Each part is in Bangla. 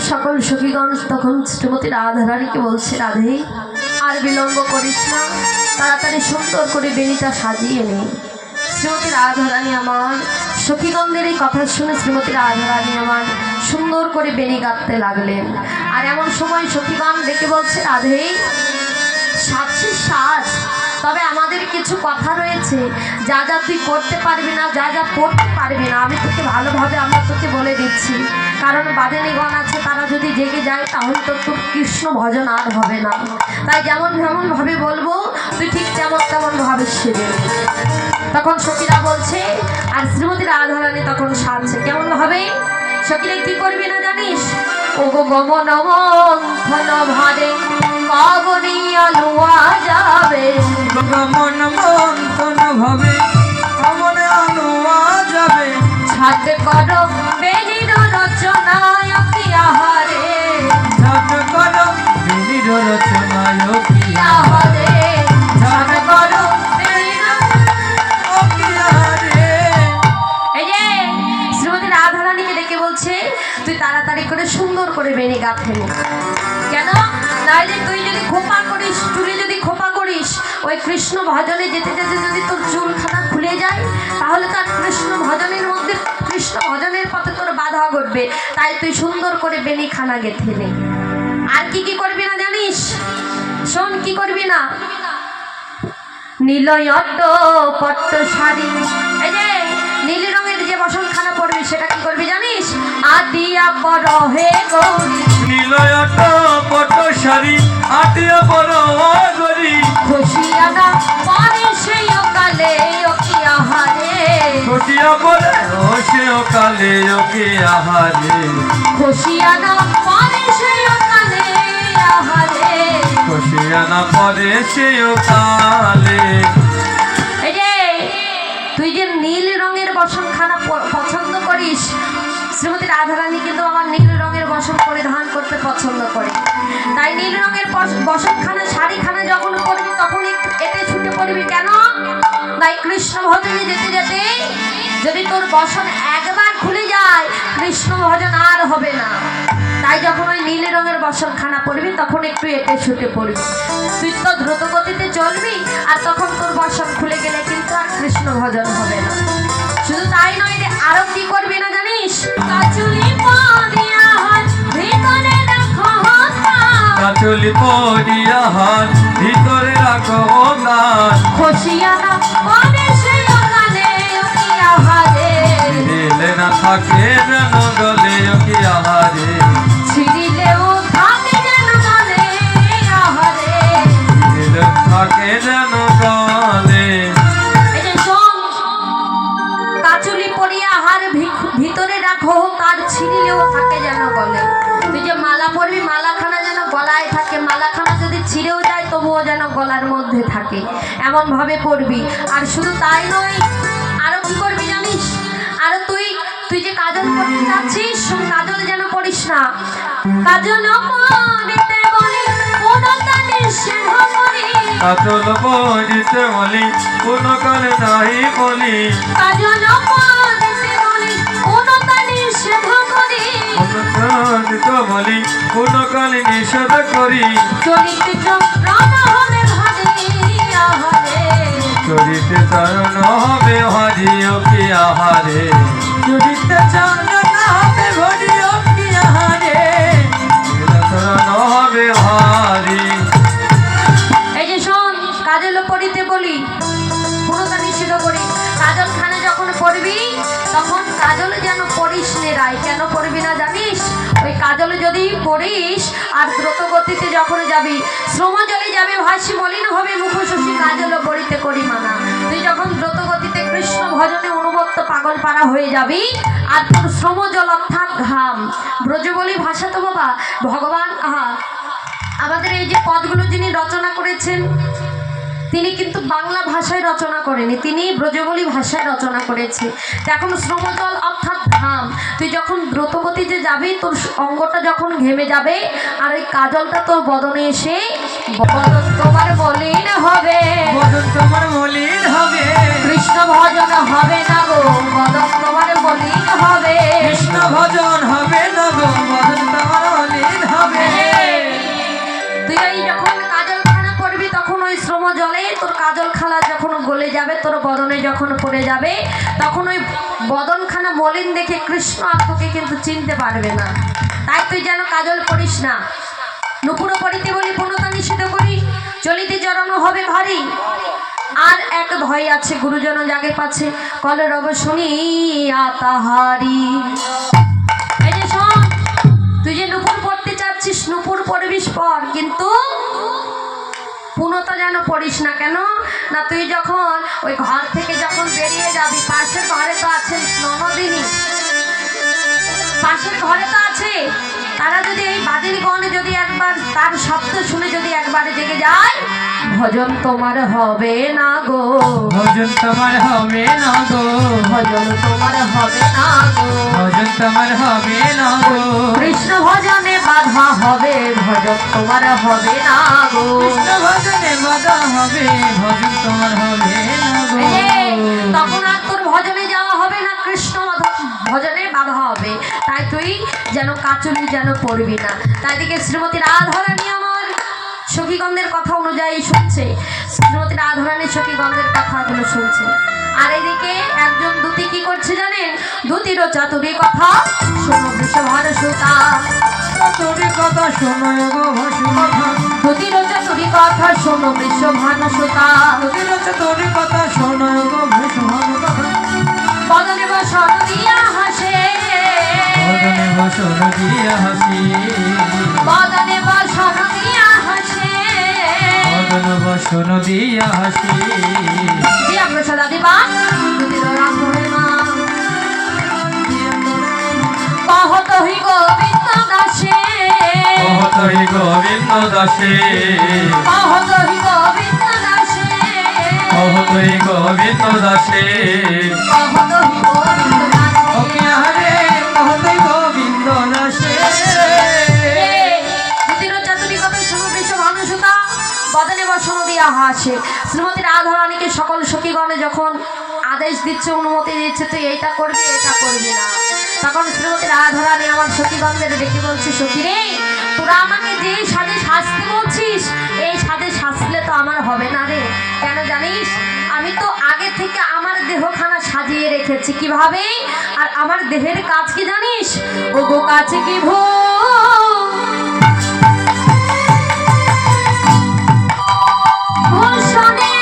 সকল সখীগণ তখন শ্রীমতী রাধারানীকে বলছে, রাধে আর বিলম্ব করিস না, তাড়াতাড়ি সুন্দর করে বেনিটা সাজিয়ে নে। শ্রীমতী রাধারানী আমার সখীগণদের এই কথা শুনে শ্রীমতী রাধারানী আমার সুন্দর করে বেনি গাঁথতে লাগলেন। আর এমন সময় সখীগণ ডেকে বলছে, রাধে সাজছিস সাজ, তবে আমাদের কিছু কথা রয়েছে, যা যা তুই করতে পারবি না, যা যা পড়তে পারবি না, আমি তোকে ভালোভাবে আমরা তোকে বলে দিচ্ছি। কারণ বাদেনীগণ আছে, তারা যদি জেগে যায় তাহলে তো তোর কৃষ্ণ ভজন আর হবে না। তাই যেমনভাবে বলবো তুই ঠিক তেমনভাবে সেরে। তখন সখীরা বলছে, আর শ্রীমতী রাধারানী তখন সাজছে কেমনভাবে। সখীরা কি করবি না জানিস, ও গো গমন মন্থন ভারে পাবনিয়া লুয়া যাবে, গমন মন্থন ভাবে মনে আলোয়া যাবে, ছাদ করো বেনির রচনায় কি আহারে, ছাদ করো বেনির রচনায় কি আহারে, ছাদ করো বেনির আহারে। এই যে শ্রীমতী রাধারানীকে ডেকে বলছে, তুই তাড়াতাড়ি করে সুন্দর করে বেনি গাঁথে নে। কেন? নাইলে তুই যদি খোপা করিস, চুলে যদি খোপা করিস, ওই কৃষ্ণ ভজনে যেতে যেতে যদি তোর চুলখানা খুলে যায়, তাহলে তার কৃষ্ণ ভজনের মধ্যে, কৃষ্ণ ভজনের পথে তোর বাধা ঘটবে। তাই তুই সুন্দর করে বেনিখানা গেঁথে নে। আর কি কি করবি না জানিস? শোন কি করবি না। নীলয়ট পট্ট শাড়ি, এই যে নীল রঙের যে বসনখানা পরবি সেটা কি করবি জানিস? আটিয়া পরহে গৌরী, নীলয়ট পট শাড়ি আটিয়া পর গরি, খুশিয়ানা পরে সেই কালে কি আহারে, খুশিয়া পরে সে কালে কি আহারে, খুশিয়ানা পরে সেই কালে আহারে। খুশিয়া না পরে সে কালে। এই যে তুই যে নীল রঙের বসনখানা পছন্দ করিস, শ্রীমতী রাধারানী কিন্তু আমার নীল রঙের বসন পরিধান করতে পছন্দ করে। তাই নীল রঙের বসনখানা শাড়িখানা যখন পরবি তখন এতে ছুটে পড়বি। কেন? তাই কৃষ্ণ ভজনে যেতে যেতে যদি তোর বসন একবার খুলে যায়, কৃষ্ণ ভজন আর হবে না। তাই যখন ওই নীল রঙের বসনখানা পরবি তখন একটু এতে ছুটে পড়বি। তুই তো দ্রুত গতিতে চলবি, আর তখন তোর বসন খুলে গেলে কিন্তু আর কৃষ্ণ ভজন হবে না। শুধু তাই নয় রে, আরো কি করবি না জানিস? কাচুলি পরিয়া হাত ভিতরে রাখো কাচুলি পরিয়া হাত ভিতরে রাখো গান, খুশিয়ানা পরে সেই গানে কি আহারে, দিলে না থাকে যেন গলে কি আহারে, ছিড়িলেও থাকে যেন গলে আহারে। দিলে থাকে যেন গলে। এই যে শোন, কাচুলি পরিয়া হার ভিতরে রাখো, তার ছিঁড়িলেও থাকে যেন গলে। তুই যে মালা পরবি, মালাখানা যেন গলায় থাকে, মালাখানা যদি ছিঁড়েও যায় তবুও যেন গলার মধ্যে থাকে, এমন ভাবে পরবি। আর শুধু তাই নয়, আরো কি করবি জানিস? আরো তুই যে কাজল করতে যাচ্ছিস, শোন, কাজল যেন করিস না। কাজল পরিতে বলি কোন কালে সেভ করি, কাজল পরিতে বলি কোন কালে নাই বলি, কাজল পরিতে বলি কোন কালে সেভ করি, অনুপ্রাণিত বলি কোন কালে নিষেধ করি, চরিতে চরণ হবে ভারি আহারে, চরিতে চরণ হবে হরিও কি আহারে, চরিতে চরণ হবে হরিও কি আহারে, চরণ হবে হরি। এই যে শোন, কাজল পরিতে বলি কোনটা নিষেধ করি। কাজল খানে যখন পড়বি তখন কাজল যেন পড়িস নে রায়। কেন পড়বি না জানিস? ওই কাজল যদি পড়িস আর দ্রুত গতিতে যখন যাবি, শ্রমজলে যাবে ভাসি মলিন হবে মুখ শশী, কাজল পড়িতে করি মানা। তুই যখন দ্রুত গতিতে কৃষ্ণ ভজনে অনুমত্ত পাগল পারা হয়ে যাবি, আর তোর শ্রমজল অর্থাৎ ঘাম, ব্রজবলি ভাষা তো বাবা ভগবান আমাদের এই যে পদগুলো যিনি রচনা করেছেন, তিনি কিন্তু বাংলা ভাষায় রচনা করেনি, তিনি ব্রজবলি ভাষায় রচনা করেছে। এখন শ্রমজল অর্থাৎ ঘাম, তুই যখন দ্রুতগতিতে যাবি, তোর অঙ্গটা যখন ঘেমে যাবে, আর ওই কাজলটা তোর বদনে এসে বদন তোমার মলিন হবে, বদন তোমার মলিন হবে, কৃষ্ণ ভজন হবে না গো, বদন তোমার মলিন হবে, কৃষ্ণ ভজন হবে না গো, বদন তোমার তোর কাজল খালা যখন গলে যাবে, তোর বদনে যখন পড়ে যাবে, তখন ওই বদনখানা মলিন দেখে কৃষ্ণ আর তোকে কিন্তু চিনতে পারবে না। তাই তুই যেন কাজল পড়িস না। নুপুরও পড়িতে বলি পূর্ণতা নিষিদ্ধ করি, চলিতে জড়ানো হবে ভারী। আর এক ভয় আছে, গুরুজন জাগে পাচ্ছে, কলে রব শুনিয়া তাহারি। এই যে শোন, তুই যে নুপুর পড়তে চাচ্ছিস, নুপুর পড়বিস পর, কিন্তু পূর্ণতা যেন পড়িস না। কেন না, তুই যখন ওই ঘর থেকে যখন বেরিয়ে যাবি, পাশের ঘরে তো আছে ননদিনী, পাশের ঘরে তো আছে, তারা যদি এই বাদিনীগণ যদি একবার তার শব্দ শুনে যদি একবারে জেগে যায়, ভজন তোমার হবে না গো, ভজন তোমার হবে না গো, ভজন তোমার হবে না গো, ভজন তোমার হবে না গো, কৃষ্ণ ভজনে বাধা হবে, ভজন তোমার হবে না গো, কৃষ্ণ ভজনে বাধা হবে, ভজন তোমার হবে না গো। তখন আর তোর ভজনে যাওয়া হবে না, কৃষ্ণ ভজনে বাধা হবে। তাই তুই যেন কাচুলি যেন পড়বি না। তাই দিকে শ্রীমতী রাধারানী আমার সখীগণদের কথা অনুযায়ী শুনছে, শ্রীমতী রাধারানীর সখীগণদের কথাগুলো শুনছে। আর এদিকে একজন দূতি কি করছে জানেন? দূতিরও চাতুরী কথা শোনো বৃষভার সুতা, চাতুরী কথা শোনো গো ভাসুমাথা, দূতিরও চাতুরী কথা শোনো বৃষভার সুতা, দূতির চাতুরী কথা শোনো গো ভাসুমাথা, বদনে বসন দিয়া হাসে, বদনে বসন দিয়া হাসি, বদনে বসন দিয়া হাসে, বদনে বসন দিয়া হাসি, দিয়া প্রসাদ দিবা দূতির রামরে মা, কহত হি গোবিন্দ দাসে, কহত হি গোবিন্দ দাসে, কহত হি গোবিন্দ দাসে, কহত হি গোবিন্দ দাসে, কহত হি গোবিন্দ দাসে। ওকে হরে কহত হি গোবিন্দ দাসে। দূতির চাতুরী কথা শুনো বৃষভানু সুতা, বদনে বসন দিয়া হাসে। শ্রীমতী রাধারানীকে সকল সখীগণে যখন আদেশ দিচ্ছে, অনুমতি দিচ্ছে, তুই এইটা করবি এটা করবি না, তখন শ্রীমতী রাধারানী আমার সখীগণদের ডেকে বলছে, সখী রে, তোরা আমাকে যে সাজে সাজতে বলছিস, এই সাজে সাজলে তো আমার হবে না রে। কেন জানিস? আমি তো আগে থেকে আমার দেহখানা সাজিয়ে রেখেছি। কিভাবে? আর আমার দেহের কাজ কি জানিস? ও গো কাছে কি ভো ভূষণে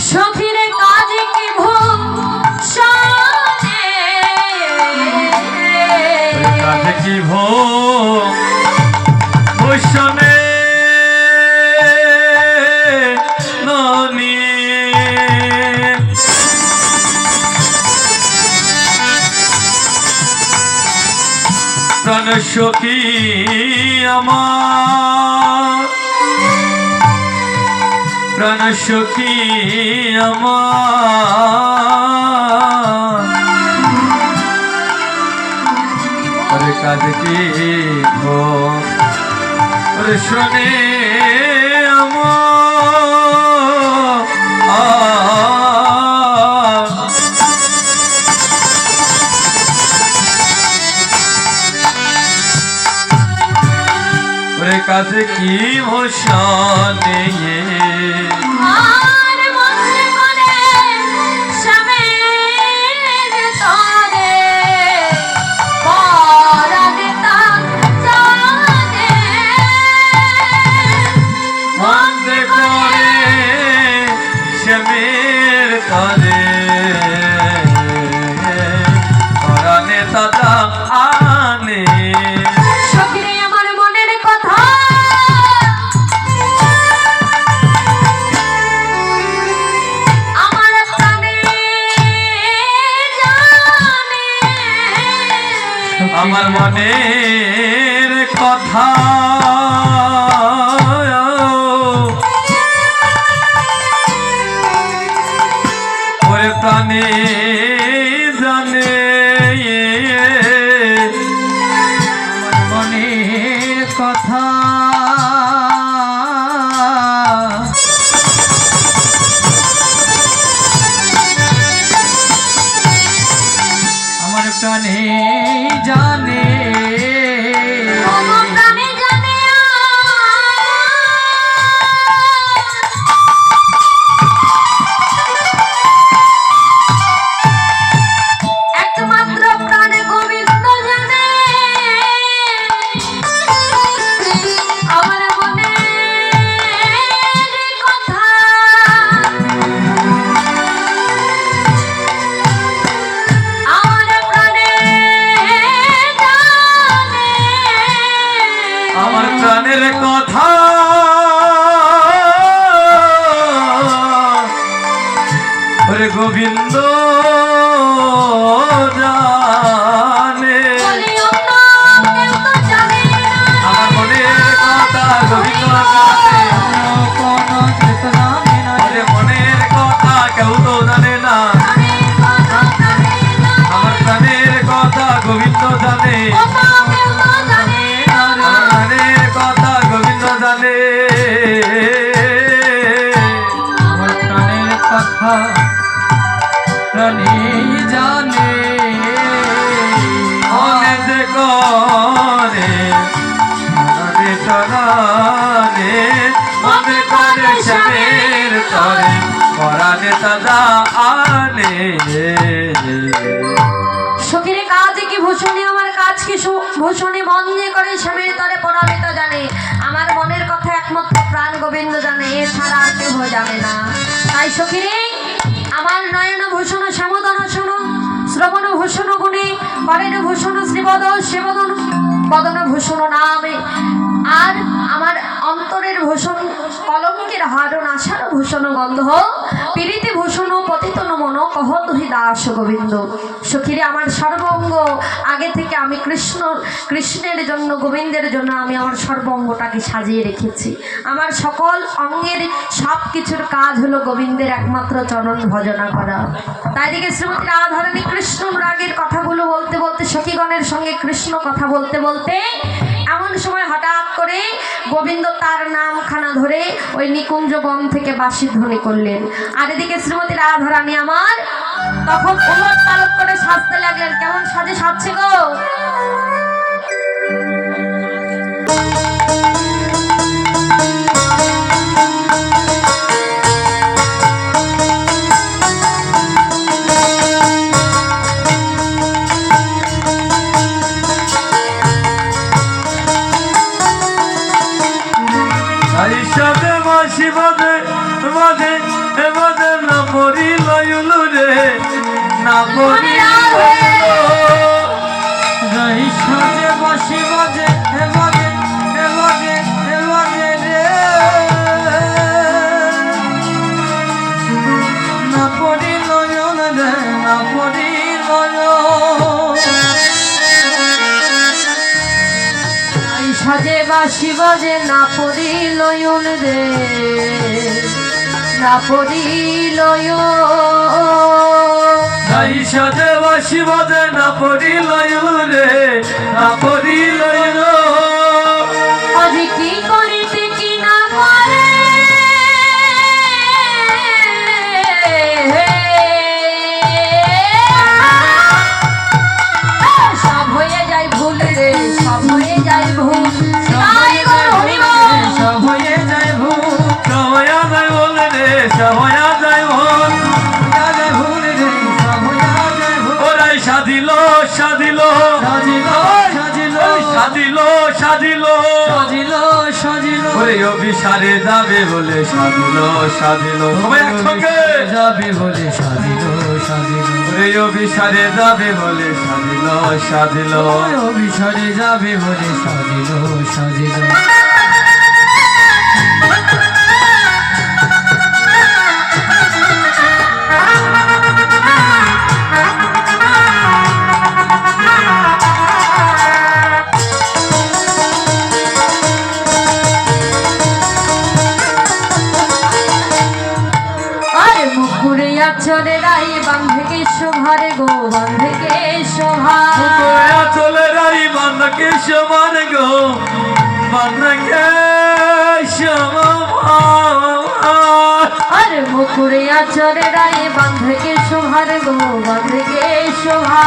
সখীরে কাজে কি ভূষণে, কাজে কি ভূষণে ননি, প্রাণ সখী আমার, প্রাণ সখী আমার, ওরে কাজে কি ওরে শোনে আমার, ওরে কাজে কি ভূষণে, আর মনে মনে স্বামীর তরে পরাণে তা জানে, মন্দে করে শ্যামের তরে, পরাণে তাতা আনে, সখীরে আমার মনের কথা আমার প্রাণে জানে, আমার মনের কথা ওরে প্রাণে জানে, আমার মনের কথা কথা ওরে গোবিন্দ জানে আমার মনের কথা গোবিন্দ জানে ওরে মনের কথা কেউ তো জানে না আমার প্রাণের কথা গোবিন্দ জানে প্রাণের কথা গোবিন্দ জানে আমার প্রাণের কথা প্রাণী জানে মনে যে করে মনে চলানে মনে করে শ্যামের তরে পরাণে তাজা আনে সখীরে কাজ কি ভূষণে আমার কাজ কি ভূষণে মন যে করে স্বামীর তরে পড়াবে তা জানে আমার মনের কথা একমাত্র প্রাণ গোবিন্দ জানে এছাড়া আর কেউ জানে না তাই সখীরে আমার নয়ন ভূষণ শ্যামদন শোনো শ্রবণ ভূষণ গুণে করেন ভূষণ শ্রীবদ সেবদন বদন ভূষণ নামে আর আমার অন্তরের ভূষণ কলঙ্কের হারণ আশার ভূষণ গন্ধ পীড়িতে ভূষণ পতিতন মন কহ তুহি দাস গোবিন্দ সখীরে আমার সর্বঙ্গ আগে থেকে আমি কৃষ্ণের জন্য গোবিন্দের জন্য আমি আমার সর্বঙ্গটাকে সাজিয়ে রেখেছি আমার সকল অঙ্গের সব কিছুর কাজ হলো গোবিন্দের একমাত্র চরণ ভজনা করা তাই দিকে শ্রীমতী রাধারানী কৃষ্ণ রাগের কথাগুলো বলতে বলতে সখীগণের সঙ্গে কৃষ্ণ কথা বলতে বলতে এমন সময় হঠাৎ করে গোবিন্দ তার নামখানা ধরে ওই নিকুঞ্জ বন থেকে বাঁশি ধ্বনি করলেন আর এদিকে শ্রীমতী রাধারানী আমার তখন উলট পালট করে সাজতে লাগলেন কেমন সাজে সাজছে গো সাথে বাসি বাজে বাজে বাজে না পড়ি লয়ুলু রে না পড়ি যাই সাজে বাসি বাজে বাজে বাজে বাজে রে না পড়ি নয়ন রে না পড়ি সাজে বাসি বাজে না পড়িল রে না পড়িল তাই সাথে বাসি বাজে না পড়ি লয়ুলু রে না পড়ি লয়ুলু আজ কি করিতে কি না করে সব হয়ে যায় ভুল রে সব হয়ে যায় ভুল তাই গো হরিব সব হয়ে যায় ভুল সহয়া যায় বলে রে সহয়া যায় বল যায় ভুল রে সব হয়ে যায় ভুল ওরাই সাজিল সাজিল সাজিল সাজিল সাজিল সাজিল সাজিল সাজিল ওরে অভিসারে যাবে বলে সাজিল সাজিল সবাই একসঙ্গে যাবে বলে সাজিল সাজিল ওরে অভিসারে যাবে বলে সাজিল সাজিল অভিসারে যাবে বলে সাজিল সাজিল চলে রাই বান্ধে শোভারে গো বান্ধে শোভা চলে রাই বান্ধকে সমান গো বান্ধকে আরে মুকুরে আচরে রাই বান্ধে শোভার গো বান্ধে শোভা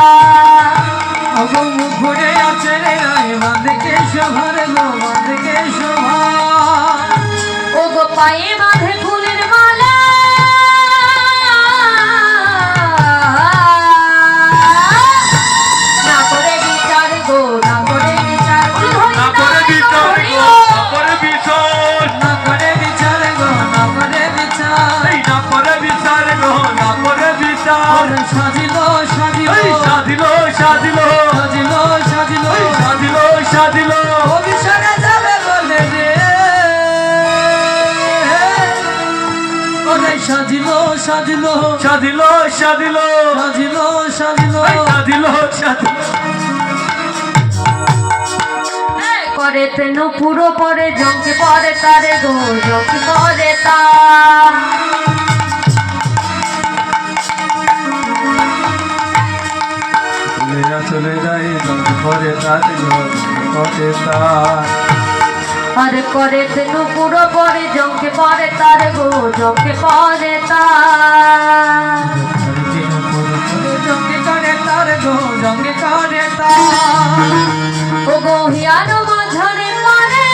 অগো মুখে আছে রে রায় বাঁধকে শোভার গো বাঁধকে শোভা ও গো পায়ে বাঁধে ফুলের মালা না করে বিচার গো না করে বিচার না করে বিচার গো না করে বিচার না করে বিচার গো না করে বিচার এই না করে বিচার গো না করে বিচার সাজিল সাজিল এই সাজিল সাজিল সাজিল সাজিল সাজিল সাজিল অভিষেকে যাবে বলে রে সাজিলো সাজিলো সাজিলো সাজিলো সাজিলো সাজিলো সাজিলো সাজিলো করে তেনু পুরো পরে জঙ্কে পরে তারে গো জঙ্কে পরে তা চলে যাই ঘরে তাতে ঘরে তার আরে করে তেনু পুরো পরে জঙ্কে পরে তারে গো জঙ্কে পরে তা জঙ্গে করে তার গো জঙ্গে করে তার ও গো হিয়ানো মাঝারে পরে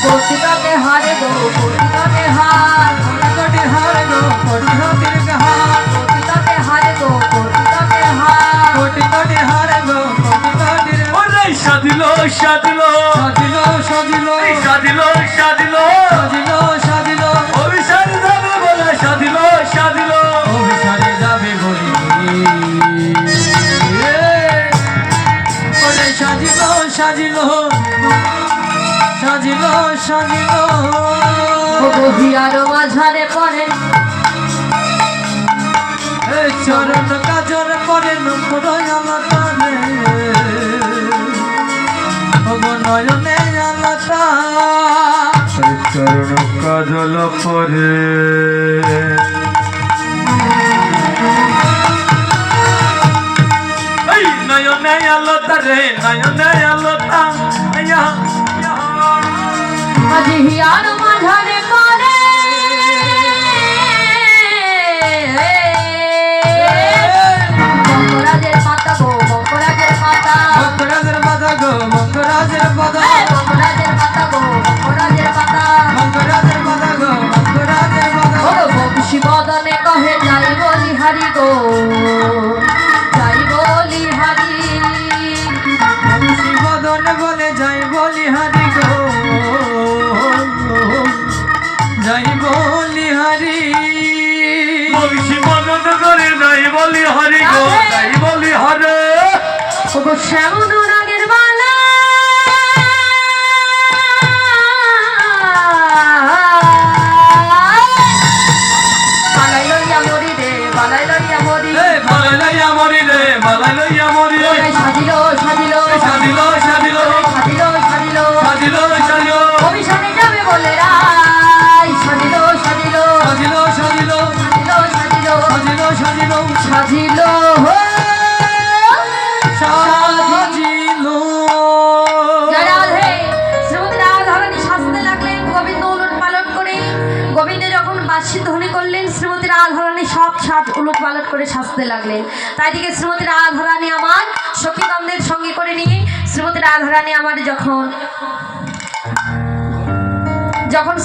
কোটিটাতে হারে গো কোটিটাতে হার কোটি হার গো কোটি হাতের গাহার কোটিটাতে হারে গো কোটিটাতে হার কোটি কোটি হার গো কোটি কোটির ওরে সাজিলো সাজিলো সাজিলো সাজিলো সাজিলো সাজিলো সাজিলো সাজিলো অভিশাপ যাবে বলে সাজিলো সাজিলো অভিসারে যাবে বলি ওরে সাজিলো সাজিলো সাজিলো সাজিলো ও গো হিয়ানো মাঝারে পরে চরণ কাজর পরে নয়ন তারে ওগো নয়নে আলতা চরণ কাজল পরে এই নয়নে আলোতা রে নয়নে আলোতা আজি হিয়ানো মাঝারে পরে বঙ্গরাজের পাতা গো বঙ্গরাজের পাতা মঙ্গরাজের বাধা গো মঙ্গরাজের বাধা বঙ্গরাজের পাতা গো বঙ্গরাজের পাতা মঙ্গরাজের বাধা গো মঙ্গরাজের বাধা ও বংশী বদনে কহে যাই বলি হারি গো যাই বলি হারি শিবদন বলে যাই বলি হারি গো যাই বলি হারি বংশী মদন করে যাই বলি হরি গো যাই বলি হরে ও গো শ্যামন রাগের বালা বালাই লইয়া মরি রে বালাই লইয়া মরি বালাই লইয়া মরি রে বালাই লইয়া মরি সাজিলো সাজিলো সাজিলো সাজিলো সাজিলো সাজিলো সাজিলো সাজিলো অভিশাপে যাবে বলে রাই সাজিলো সাজিলো সাজিলো সাজিলো সাজিলো সাজিলো সাজিলো সাজিলো সাজিলো সাজিলো জয় রাধে। শ্রীমতী রাধারানী সাজতে লাগলেন গোবিন্দ উলট পালট করে। গোবিন্দ যখন বাঁশি ধ্বনি করলেন শ্রীমতী রাধারানী সব সাজ উলট পালট করে সাজতে লাগলেন। তাই দিকে শ্রীমতী রাধারানী আমার সখীগণদের সঙ্গে করে নিয়ে শ্রীমতী রাধারানী আমার যখন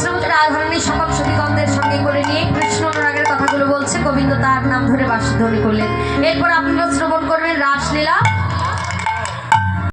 শ্রীমতী রাধারানী সকল সখীগণদের সঙ্গে করে নিয়ে কৃষ্ণ অনুরাগের কথাগুলো বলছে, গোবিন্দ তার নাম ধরে বাঁশি ধ্বনি করলেন। এরপর আপনারা শ্রবণ করবেন রাসলীলা।